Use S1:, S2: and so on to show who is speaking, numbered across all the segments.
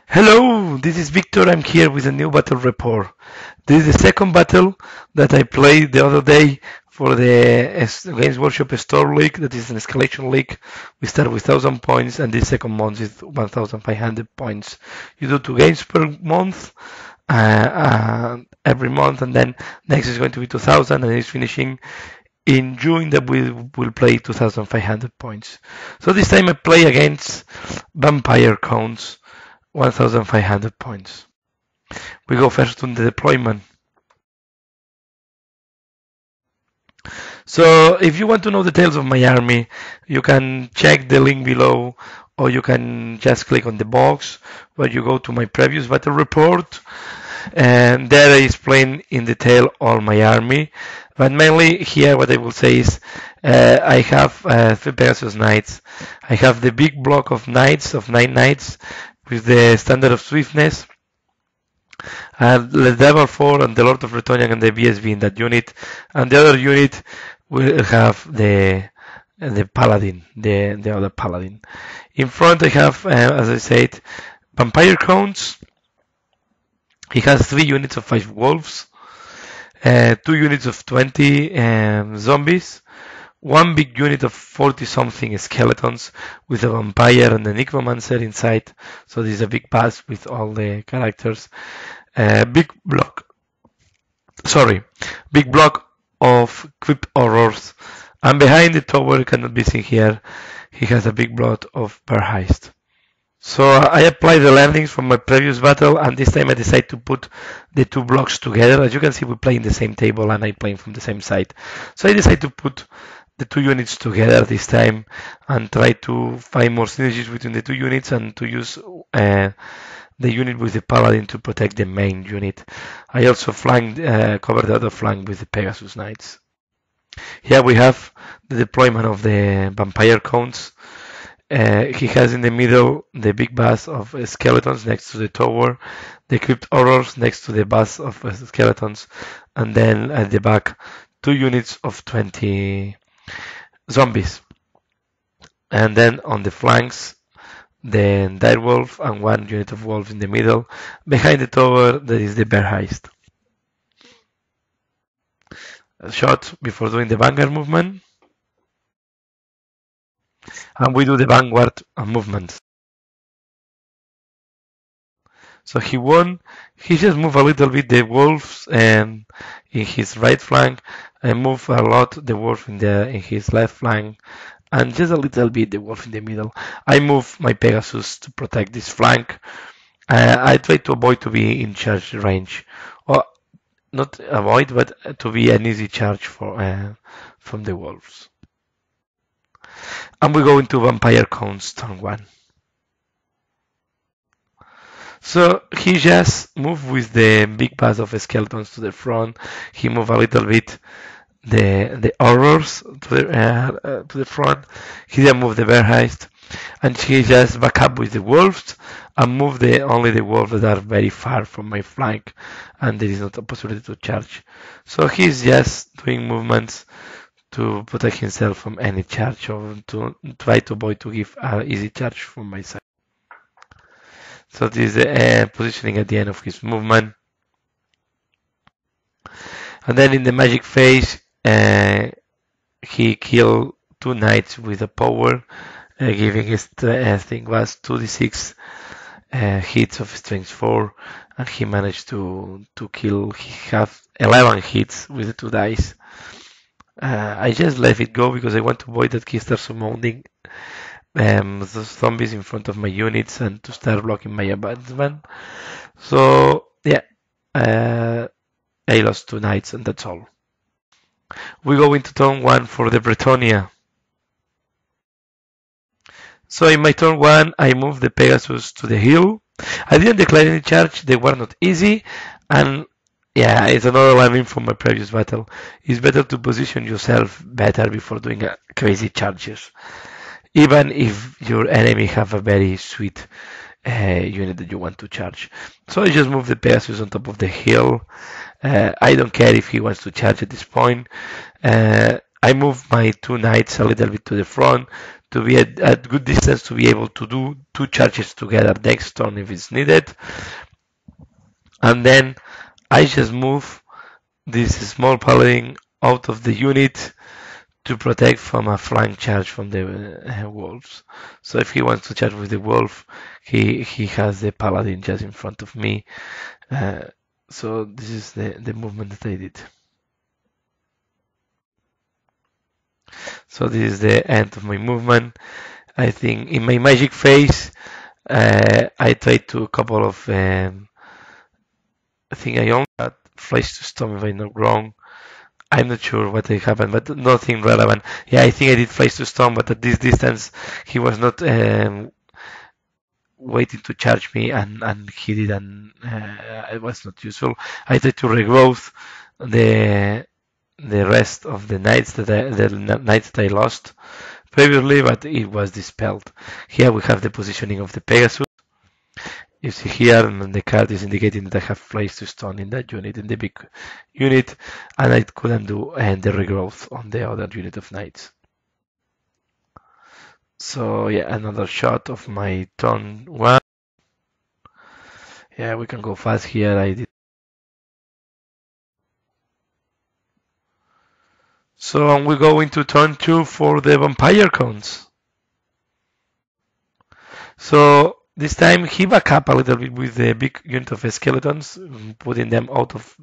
S1: Hello, this is Victor. I'm here with a new battle report. This is the second battle that I played the other day for the Games Workshop Store League. That is an escalation league. We start with 1,000 points, and this second month is 1,500 points. You do 2 games per month, every month, and then next is going to be 2,000, and it's finishing in June that we will play 2,500 points. So this time I play against Vampire Counts. 1,500 points. We go first on the deployment. So if you want to know details of my army, you can check the link below, or you can just click on the box where you go to my previous battle report, and there I explain in detail all my army. But mainly here what I will say is I have 3 Pegasus Knights. I have the big block of knights, of 9 knights, with the standard of swiftness, and the Devil 4 and the Lord of Bretonnia and the BSB in that unit, and the other unit will have the Paladin, the other Paladin. In front I have, as I said, Vampire Counts. He has 3 units of 5 wolves, 2 units of 20 zombies, 1 big unit of 40 something skeletons with a vampire and a necromancer inside. So this is a big bus with all the characters. Big block of crypt horrors. And behind the tower, you cannot be seen here, he has a big block of bear heist. So I applied the learnings from my previous battle, and this time I decided to put the 2 blocks together. As you can see, we play in the same table and I play from the same side. So I decided to put the 2 units together this time and try to find more synergies between the 2 units and to use the unit with the Paladin to protect the main unit. I also covered the other flank with the Pegasus Knights. Here we have the deployment of the Vampire Counts. He has in the middle the big bus of skeletons next to the tower, the crypt horrors next to the bus of skeletons, and then at the back 2 units of 20 zombies. And then on the flanks the direwolf and 1 unit of wolves in the middle. Behind the tower there is the bear heist. A shot before doing the vanguard movement. And we do the vanguard movement. So he won. He just moved a little bit the wolves in his right flank, and moved a lot the wolf in his left flank, and just a little bit the wolf in the middle. I move my Pegasus to protect this flank. I try to avoid to be in charge range, or not avoid, but to be an easy charge for from the wolves. And we go into Vampire Counts turn 1. So he just moved with the big bus of skeletons to the front. He moved a little bit the horrors to the front. He then moved the bear heist, and he just back up with the wolves and moved only the wolves that are very far from my flank, and there is not a possibility to charge. So he's just doing movements to protect himself from any charge, or to try to avoid to give an easy charge from my side. So this is the positioning at the end of his movement. And then in the magic phase, he killed 2 knights with a power, giving his thing was 2d6 hits of strength 4, and he managed to kill. He have 11 hits with the 2 dice. I just let it go because I want to avoid that he starts summoning those zombies in front of my units and to start blocking my advancement. So yeah, I lost 2 knights and that's all. We go into turn 1 for the Bretonnia. So in my turn 1, I moved the Pegasus to the hill. I didn't declare any charge, they were not easy, and yeah, it's another learning from my previous battle. It's better to position yourself better before doing crazy charges, even if your enemy have a very sweet unit that you want to charge. So I just move the Pegasus on top of the hill. I don't care if he wants to charge at this point. I move my two knights a little bit to the front to be at good distance to be able to do two charges together next turn if it's needed. And then I just move this small paladin out of the unit to protect from a flank charge from the wolves. So if he wants to charge with the wolf, he has the paladin just in front of me. So this is the movement that I did. So this is the end of my movement. I think in my magic phase, I tried to a couple of. I think I only had flash to stone if I'm not wrong. I'm not sure what happened, but nothing relevant. Yeah, I think I did flash to stone, but at this distance, he was not waiting to charge me, and he didn't. It was not useful. I tried to regrowth the rest of the knights that I lost previously, but it was dispelled. Here we have the positioning of the Pegasus. You see here, and the card is indicating that I have placed to stone in that unit, in the big unit, and I couldn't do the regrowth on the other unit of knights. So yeah, another shot of my turn one. Yeah, we can go fast here. I did. So we go into turn two for the vampire counts. So this time he back up a little bit with the big unit of skeletons, putting them out of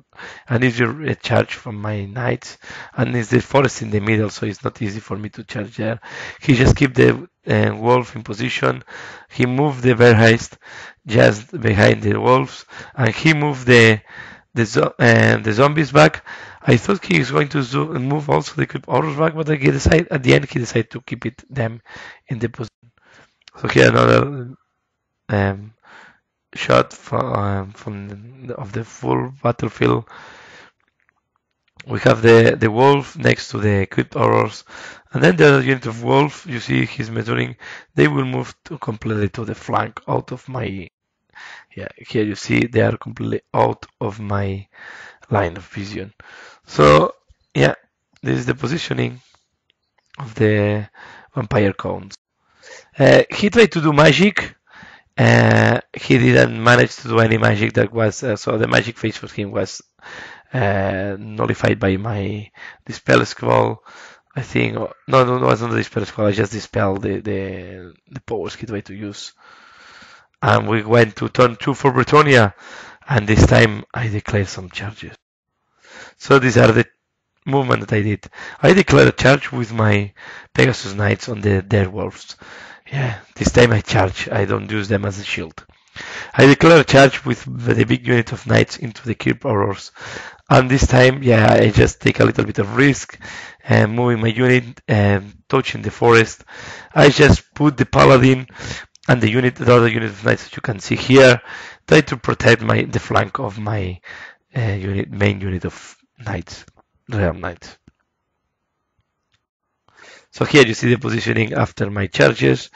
S1: an easier charge from my knights, and it's the forest in the middle, so it's not easy for me to charge there. He just keep the wolf in position. He moved the bear heist just behind the wolves, and he moved the zombies back. I thought he was going to move also the crypt horrors back, but at the end he decided to keep them in the position. So here another shot of the full battlefield. We have the wolf next to the crypt horrors, and then the other unit of wolf. You see he's measuring. They will move completely to the flank out of my. Yeah, here you see they are completely out of my line of vision. So yeah, this is the positioning of the vampire cones. He tried to do magic. He didn't manage to do any magic that was so the magic phase for him was nullified by my dispel scroll. I think no, it was not the dispel scroll. I just dispelled the powers he tried to use, and we went to turn two for Bretonnia, and this time I declared some charges. So these are the movement that I did. I declared a charge with my Pegasus Knights on the Wolves. Yeah, this time I charge. I don't use them as a shield. I declare a charge with the big unit of knights into the Crypt Horrors. And this time, yeah, I just take a little bit of risk and moving my unit and touching the forest. I just put the paladin and the other unit of knights that you can see here, try to protect the flank of my main unit of knights, realm knights. So here you see the positioning after my charges.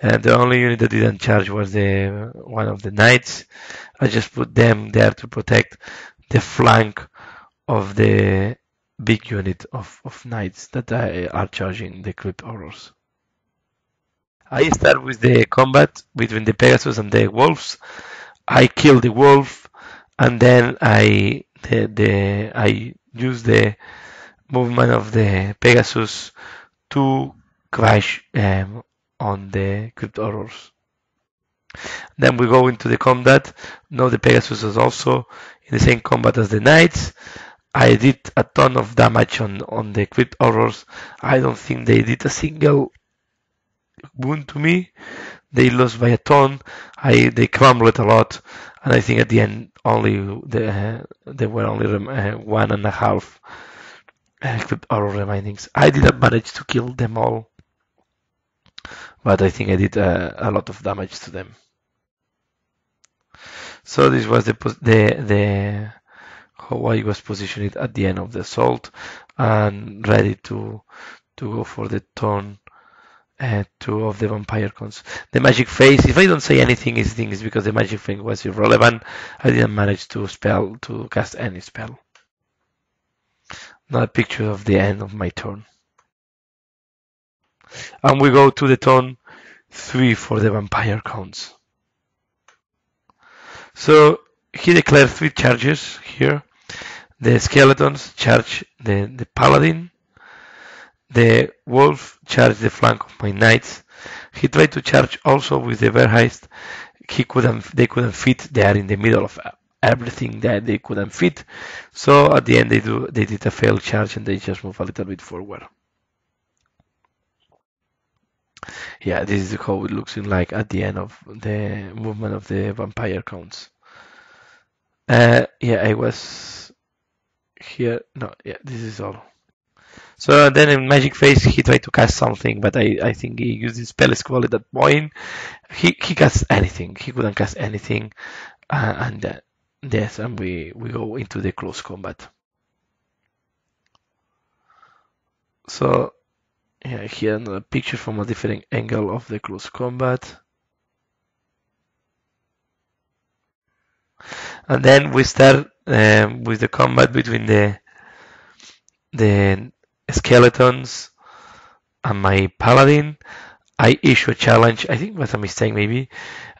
S1: And the only unit that didn't charge was the one of the knights. I just put them there to protect the flank of the big unit of knights that are charging the Crypt Horrors. I start with the combat between the Pegasus and the wolves. I kill the wolf, and then I use the movement of the Pegasus to crash on the Crypt Horrors. Then we go into the combat. Now the Pegasus is also in the same combat as the Knights. I did a ton of damage on the Crypt Horrors. I don't think they did a single wound to me. They lost by a ton. They crumbled a lot, and I think at the end there were only 1.5 Crypt Horror remainings. I didn't manage to kill them all, but I think I did a lot of damage to them. So this was the how I was positioned at the end of the assault and ready to go for the turn two of the vampire cons. The magic phase, if I don't say anything, is because the magic phase was irrelevant. I didn't manage to cast any spell. Not a picture of the end of my turn. And we go to the turn 3 for the vampire counts. So he declared 3 charges here. The skeletons charge the paladin. The wolf charged the flank of my knights. He tried to charge also with the bear heist. They couldn't fit. They are in the middle of everything that they couldn't fit. So at the end they did a failed charge and they just move a little bit forward. Yeah, this is how it looks like at the end of the movement of the vampire counts. Yeah, I was here. No, yeah, this is all. So then in Magic Phase he tried to cast something, but I think he used his spell scroll at that point. He cast anything. He couldn't cast anything, and yes, and we go into the close combat. So yeah, here another picture from a different angle of the close combat. And then we start with the combat between the skeletons and my paladin. I issue a challenge. I think it was a mistake maybe,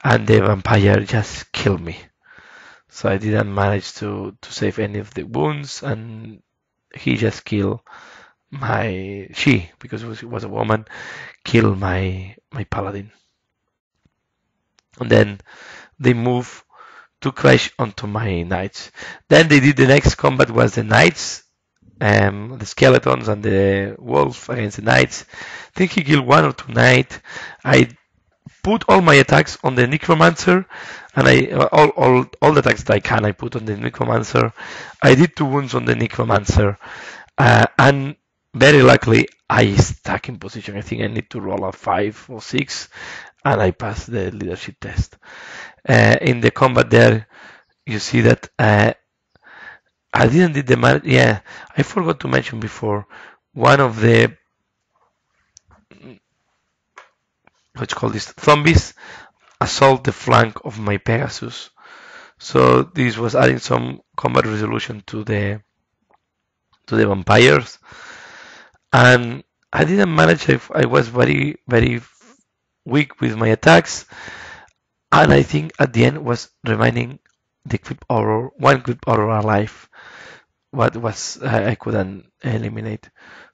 S1: and the vampire just killed me. So I didn't manage to save any of the wounds, and he just killed because it was a woman, killed my paladin. And then they move to crash onto my knights. Then they did the next combat was the knights, the skeletons and the wolf against the knights. I think he killed 1 or 2 knights. I put all my attacks on the necromancer, and all the attacks that I can I put on the necromancer. I did 2 wounds on the necromancer, and very luckily I stuck in position. I think I need to roll a 5 or 6, and I passed the leadership test. In the combat there, you see that I didn't did the man. Yeah, I forgot to mention before. One of the what's called this zombies assault the flank of my Pegasus. So this was adding some combat resolution to the vampires, and I didn't manage. I was very weak with my attacks, and I think at the end was remaining the equip horror, 1 equip horror alive. What was I couldn't eliminate.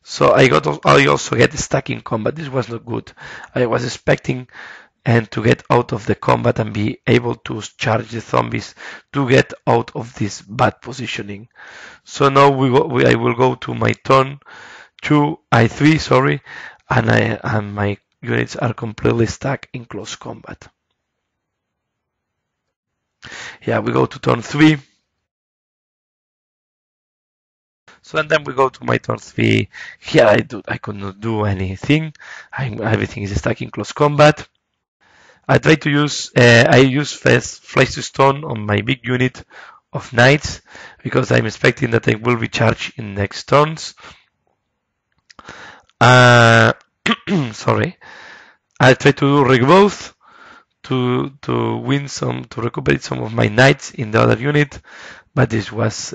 S1: So I also get stuck in combat. This was not good. I was expecting to get out of the combat and be able to charge the zombies to get out of this bad positioning. So now I will go to my turn 3, sorry, and my units are completely stuck in close combat. Yeah, we go to turn 3. So and then we go to my turn 3. Here I could not do anything. Everything is stuck in close combat. I try to use Flesh to Stone on my big unit of knights because I'm expecting that they will be charged in next turns. Sorry. I try to do both to recuperate some of my knights in the other unit, but this was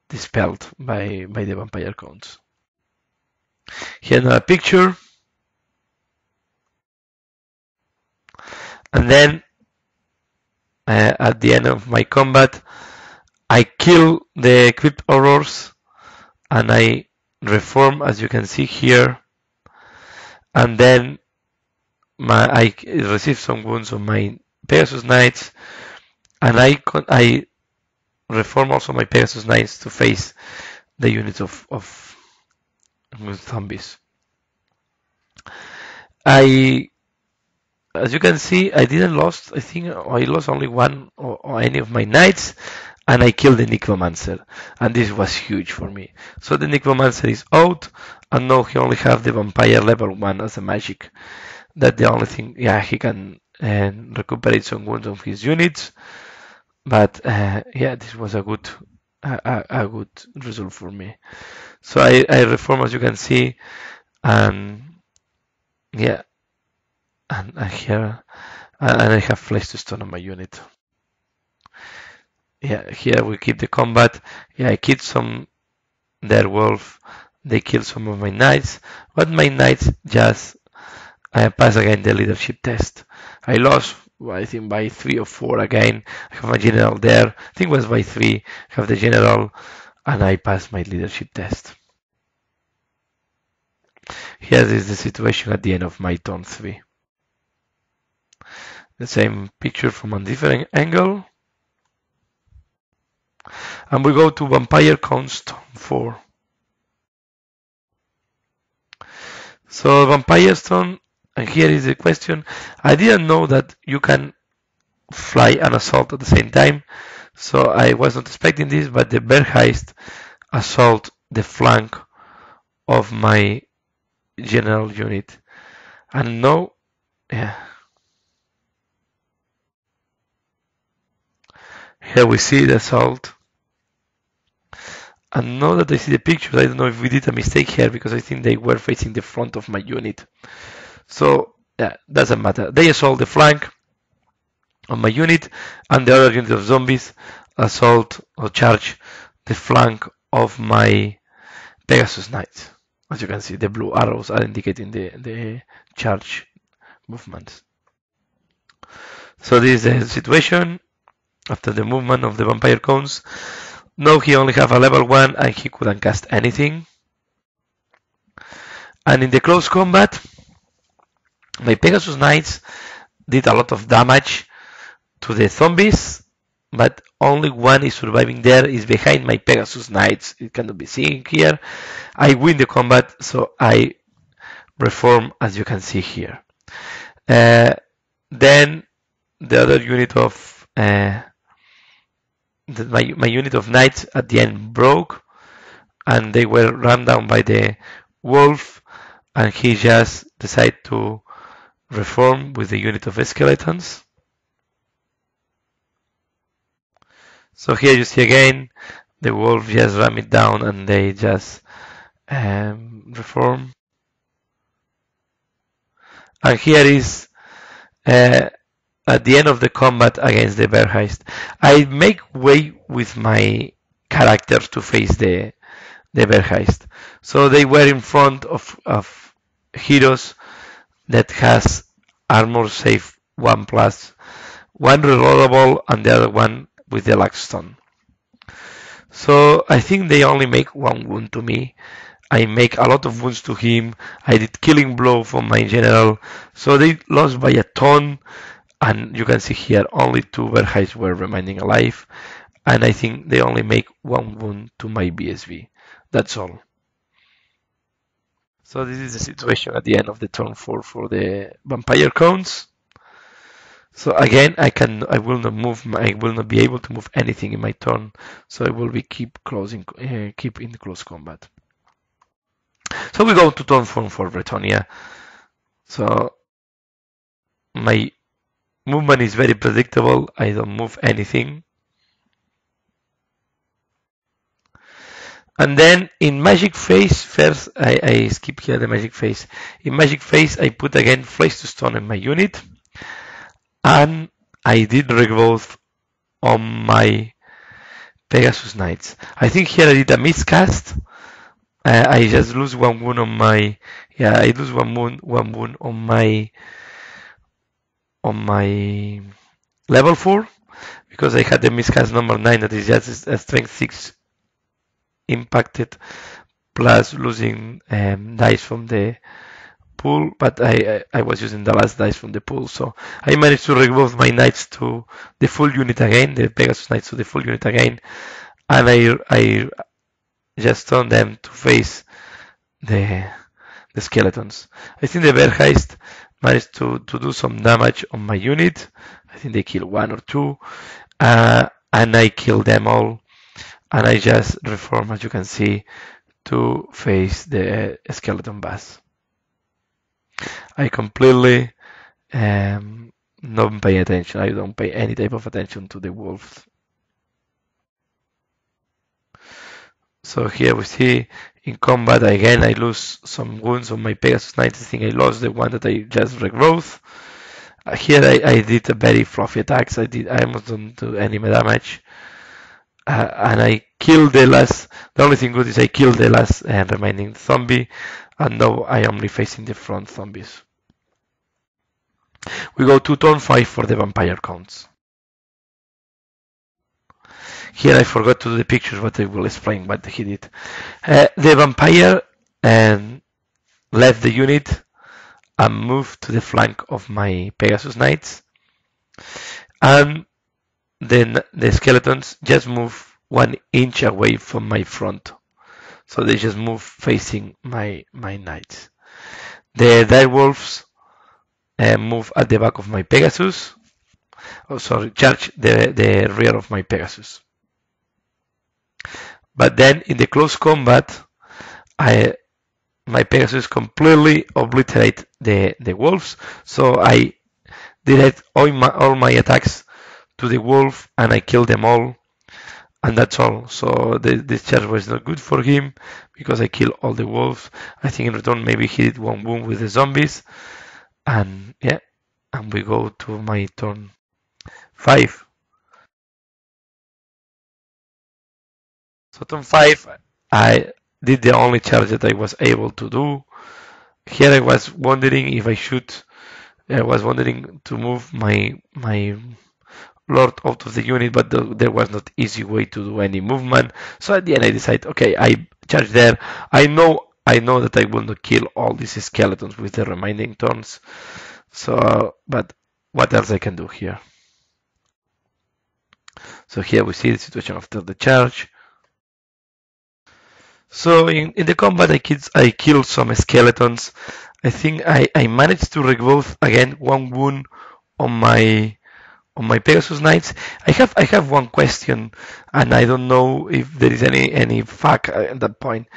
S1: dispelled by the vampire counts. Here another picture. And then at the end of my combat, I kill the equipped horrors and I reform, as you can see here. And then I receive some wounds on my Pegasus Knights, and I reform also my Pegasus Knights to face the units of zombies. As you can see, I didn't lost. I think I lost only 1 or any of my knights, and I killed the necromancer, and this was huge for me. So the necromancer is out, and now he only have the vampire level 1 as a magic. That's the only thing. Yeah, he can recuperate some wounds of his units, but yeah, this was a good result for me. So I reform, as you can see, and yeah. And here, and I have Flesh to Stone on my unit. Yeah, here we keep the combat. Yeah, I killed some werewolf. they kill some of my knights, but my knights just pass again the leadership test. I lost, I think, by 3 or 4 again. I have my general there. I think it was by 3. I have the general, and I passed my leadership test. Here is the situation at the end of my turn 3. The same picture from a different angle. And we go to Vampire Counts turn 4. So Vampire's turn, and here is the question. I didn't know that you can fly and assault at the same time, so I was not expecting this, but the Bergheist assault the flank of my general unit. And now, yeah. Here we see the assault. And now that I see the pictures, I don't know if we did a mistake here, because I think they were facing the front of my unit. So, yeah, doesn't matter. They assault the flank of my unit, and the other unit of zombies assault or charge the flank of my Pegasus Knights. As you can see, the blue arrows are indicating the charge movements. So this is the situation after the movement of the Vampire Cones. Now he only have a level 1 and he couldn't cast anything. And in the close combat, my Pegasus Knights did a lot of damage to the zombies, but only one is surviving there, is behind my Pegasus Knights. It cannot be seen here. I win the combat, so I reform, as you can see here. Then the other unit of my unit of knights at the end broke, and they were run down by the wolf, and he just decided to reform with the unit of skeletons. So here you see again the wolf just ram it down, and they just reform. And here is at the end of the combat against the Bergheist. I make way with my characters to face the Bergheist. So they were in front of heroes that has armor save 1+, one rerollable, and the other one with the Luckstone. So I think they only make 1 wound to me. I make a lot of wounds to him. I did killing blow for my general. So they lost by a ton. And you can see here only 2 Bergheists were remaining alive. And I think they only make 1 wound to my BSV. That's all. So this is the situation at the end of the turn 4 for the Vampire Cones. So again, I will not be able to move anything in my turn. So I will be keep in close combat. So we go to turn 4 for Bretonnia. So my movement is very predictable. I don't move anything. And then in Magic Phase, first I skip here the Magic Phase. In Magic Phase, I put again Flash to Stone in my unit. And I did regrowth on my Pegasus Knights. I think here I did a miscast. I just lose 1 wound on my, I lose 1 wound on my level 4, because I had the miscast number 9 that is just a strength 6 impacted, plus losing dice from the pool, but I was using the last dice from the pool, so I managed to regrowth my knights to the full unit again, the Pegasus Knights to the full unit again, and I just turned them to face the skeletons. I think the Bergheist managed to do some damage on my unit. I think they killed 1 or 2, and I killed them all, and I just reform, as you can see, to face the skeleton bass. I completely don't pay attention. I don't pay any type of attention to the wolves. So here we see in combat again I lose some wounds on my Pegasus Knights. I think I lost the one that I just regrowth. Here I did a very fluffy attacks. I almost don't do any damage. and I killed the last. The only thing good is I killed the last remaining zombie, and now I am only facing the front zombies. We go to turn 5 for the vampire counts. Here I forgot to do the pictures, but I will explain what he did. The vampire left the unit and moved to the flank of my Pegasus Knights, and then the skeletons just move 1 inch away from my front, so they just move facing my knights. The direwolves move at the back of my Pegasus. Oh, sorry, charge the rear of my Pegasus. But then in the close combat, my Pegasus completely obliterate the wolves. So I direct all my attacks to the wolf, and I kill them all, and that's all. So this charge was not good for him because I killed all the wolves. I think in return maybe he did 1 wound with the zombies, and yeah, and we go to my turn 5. So turn 5, I did the only charge that I was able to do. Here I was wondering if I should. I was wondering to move my lord out of the unit, but there was not easy way to do any movement. So at the end I decided, okay, I charge there. I know that I will not kill all these skeletons with the remaining turns. So, but what else I can do here? So here we see the situation after the charge. So in the combat I killed some skeletons. I think I managed to regrowth again 1 wound on my Pegasus Knights. I have one question, and I don't know if there is any fact at that point.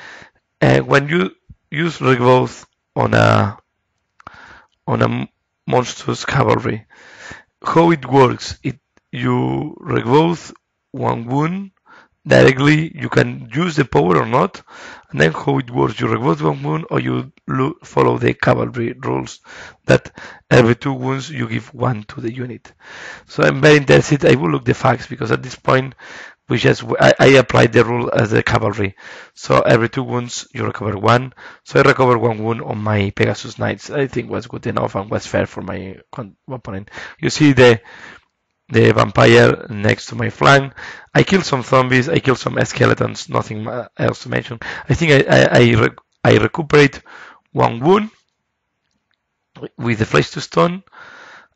S1: When you use regrowth on a monstrous cavalry, how it works? You regrowth 1 wound directly. You can use the power or not, and then how it works? You regrowth 1 wound, or you follow the cavalry rules that every 2 wounds you give 1 to the unit. So I'm very interested. I will look the facts because at this point I applied the rule as the cavalry. So every 2 wounds you recover 1. So I recovered 1 wound on my Pegasus Knights. I think was good enough and was fair for my opponent. You see the vampire next to my flank. I killed some zombies. I killed some skeletons. Nothing else to mention. I think I recuperate 1 wound with the flesh to stone,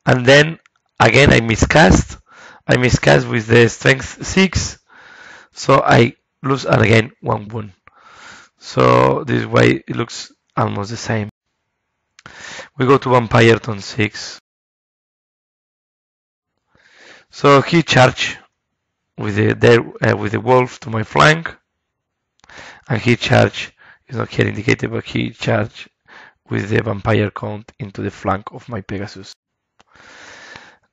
S1: and then again I miscast. I miscast with the strength 6, so I lose again 1 wound. So this is why it looks almost the same. We go to vampire turn 6. So he charged with the wolf to my flank, and he charged. It's not here indicated, but he charged with the vampire count into the flank of my Pegasus.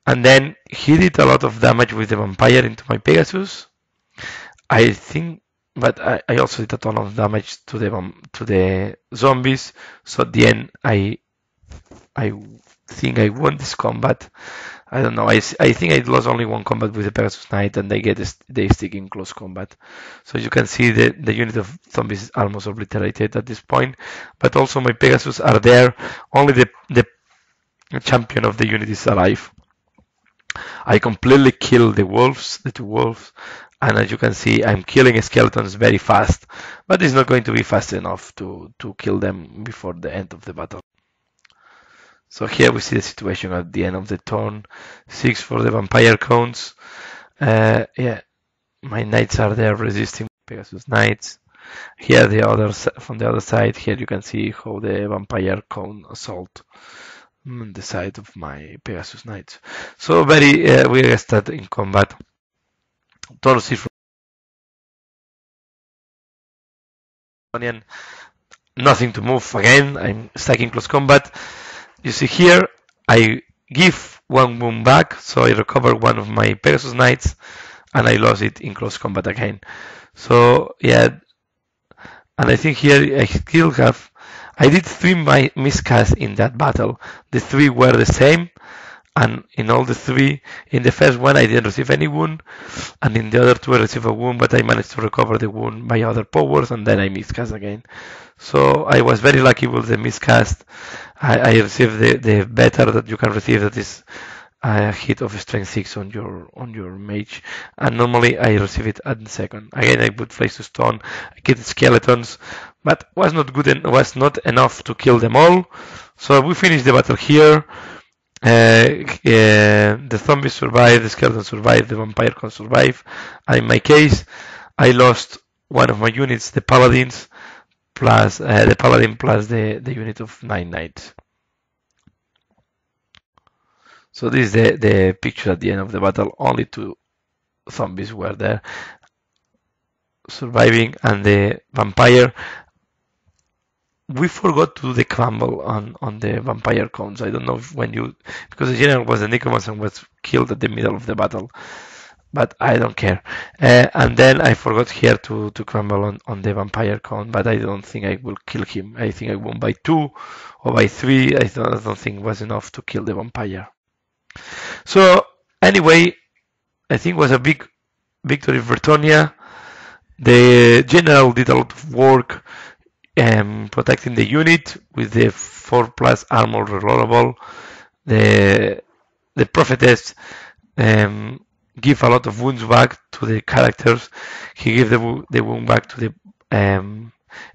S1: And then he did a lot of damage with the vampire into my Pegasus. I think, but I also did a ton of damage to the zombies. So at the end, I think I won this combat. I don't know. I think I lost only 1 combat with the Pegasus Knight, and they stick in close combat. So you can see the unit of zombies is almost obliterated at this point. But also my Pegasus are there. Only the champion of the unit is alive. I completely killed the 2 wolves, and as you can see, I'm killing skeletons very fast. But it's not going to be fast enough to kill them before the end of the battle. So here we see the situation at the end of the turn 6 for the vampire counts. Yeah, my knights are there resisting Pegasus Knights. Here from the other side, here you can see how the vampire count assault on the side of my Pegasus Knights. So we start in combat. Turn 6 nothing to move again. I'm stuck in close combat. You see here, I give 1 wound back, so I recover 1 of my Pegasus Knights, and I lost it in close combat again. So yeah, and I think here I still have. I did 3 miscasts in that battle. The 3 were the same, and in all the three, in the first one I didn't receive any wound, and in the other two I received a wound, but I managed to recover the wound by other powers, and then I miscast again. So I was very lucky with the miscast. I received the better that you can receive, that is a hit of strength 6 on your mage, and normally I receive it at the second. Again, I put Flames to Stone, I get skeletons, but was not good and was not enough to kill them all. So we finished the battle here. The zombies survive, the skeleton survive, the vampire can survive. And in my case, I lost one of my units, the paladins, plus the paladin plus the unit of 9 knights. So this is the picture at the end of the battle. Only 2 zombies were there surviving, and the vampire. We forgot to do the crumble on the vampire cones. I don't know if because the general was the necromancer and was killed at the middle of the battle, but I don't care. And then I forgot here to crumble on the vampire cone, but I don't think I will kill him. I think I won by 2 or by 3. I don't think it was enough to kill the vampire. So anyway, I think it was a big victory for Bretonnia. The general did a lot of work protecting the unit with the 4+ armor reloadable. The prophetess give a lot of wounds back to the characters. He gave the wound back to the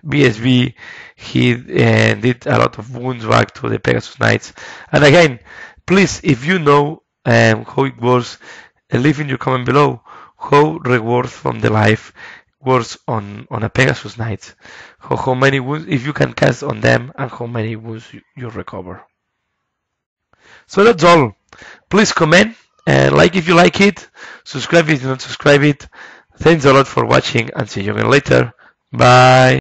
S1: BSB. He did a lot of wounds back to the Pegasus Knights. And again, please, if you know how it works, leave in your comment below how rewards from the life works on a Pegasus Knight. How many wounds, if you can cast on them, and how many wounds you recover. So that's all. Please comment and like if you like it, subscribe if you don't subscribe it. Thanks a lot for watching, and see you again later. Bye.